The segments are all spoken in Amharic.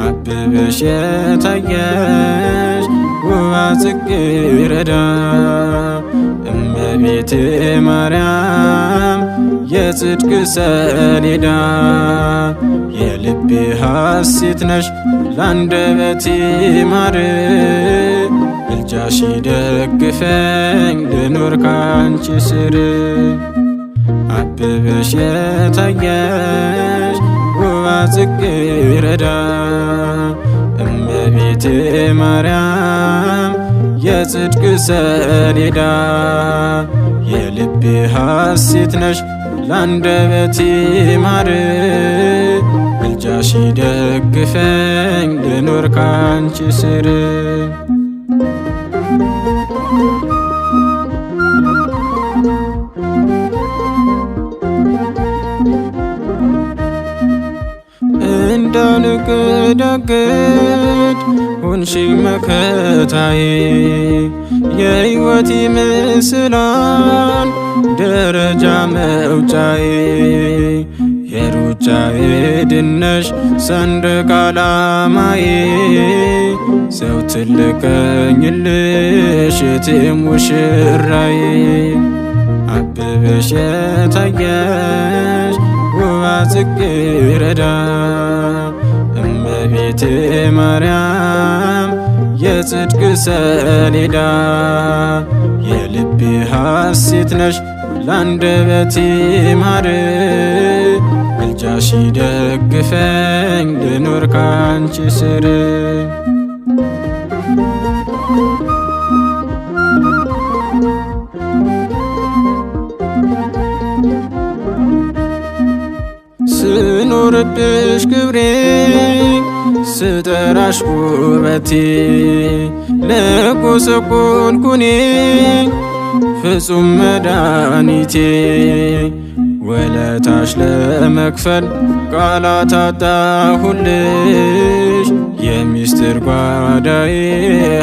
አብበሽ የታየሽ ውብ ጽጌረዳ እመቤቴ ማርያም የጽድቅ ሰሌዳ የልቤ ሐሴት ነሽ ላንደበቴ ማር ምልጃሽ ደግፈኝ ልኖር ካንቺ ስር አብበሽ የታየሽ ውብ ጽጌረዳ እመቤቴ ማርያም የጽድቅ ሰሌዳ የልቤ ሐሴት ነሽ ላንደበቴ ማር ምልጃሽ ደግፈኝ ልኖር ካንቺ ስር እንዳልገዳገድ ሆንሽኝ መከታዬ የሕይወቴ ምስላን ደረጃ መውጫዬ የሩጫዬ ድነሽ ሰንደቅ ዓላማዬ ዘወትር ልቀኝልሽ እቴ ሙሽራዬ አብበሽ የታየሽ ውብ ጽጌረዳ እመቤቴ ማርያም የጽድቅ ሰሌዳ የልቤ ሐሴት ነሽ ላንደበቴ ማር ምልጃሽ ደግፈኝ ልኖር ካንቺ ስር ስኖርብሽ ክብሬ ስጠራሽ ውበቴ ለጎሰቆልኩኔ ፍጹም መድኃኒቴ ወለታሽ ለመክፈል ቃላት አጣሁልሽ የሚስጥር ጓዳዬ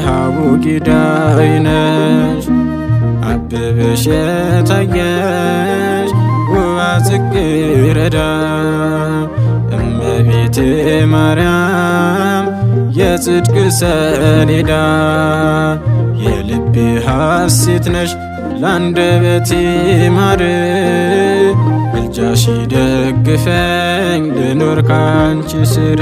ሀቡጊዳዬ ነሽ አብበሽ የታየሽ ውብ ጽጌረዳ እመቤቴ ማርያም የጽድቅ ሰሌዳ የልቤ ሐሴት ነሽ ላንደበቴ ማር ምልጃሽ ደግፈኝ ልኖር ካንቺ ስር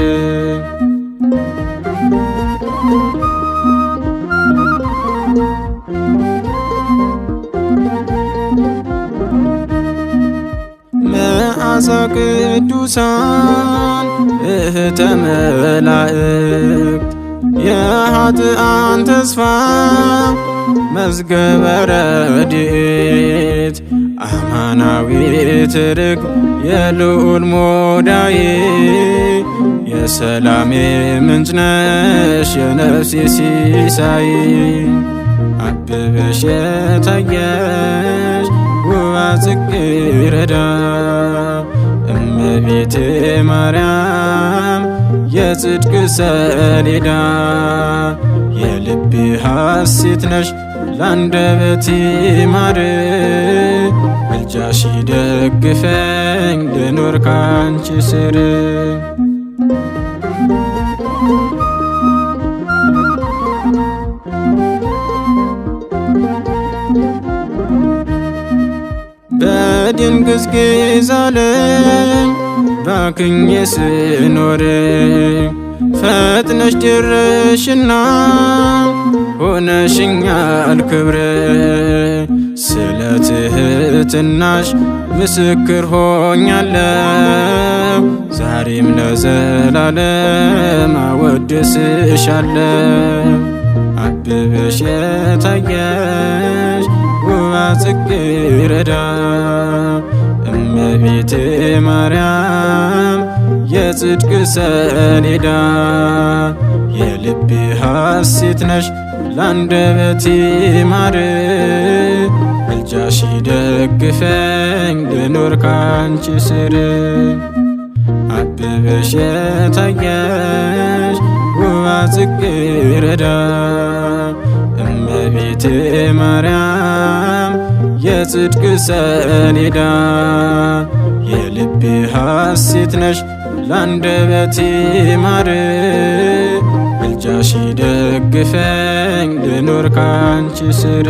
መዓዛ ቅዱሳን እህተ መላእክት የኃጥአን ተስፋ መዝገበ ረድኤት አማናዊት ርግብ የልዑል ሞዳዬ የሰላሜ ምንጭ ነሽ የነፍሴ ሲሳይ አብበሽ የታየሽ ውብ ጽጌረዳ እመቤቴ ማርያም የጽድቅ ሰሌዳ የልቤ ሐሴት ነሽ ላንደበቴ ማር ምልጃሽ ደግፈኝ ልኖር ካንቺ ስር በድንግዝግዝ ዓለም ባክኜ ስኖር ፈጥነሽ ድረሽና ሆነሽኛል ክብር ስለ ትሕትናሽ ምስክር ሆኛለሁ ዛሬም ለዘላለም አወድስሻለሁ አብበሽ የታየሽ ውብ ጽጌረዳ እመቤቴ ማርያም የጽድቅ ሰሌዳ የልቤ ሐሴት ነሽ ላንደበቴ ማር ምልጃሽ ደግፈኝ ልኖር ካንቺ ስር አብበሽ የታየሽ ውባ ጽጌረዳ እመቤቴ ማርያም የጽድቅ ሰሌዳ የልቤ ሐሴት ነሽ ላንደበቴ ማር ምልጃሽ ደግፈኝ ልኖር ካንቺ ስር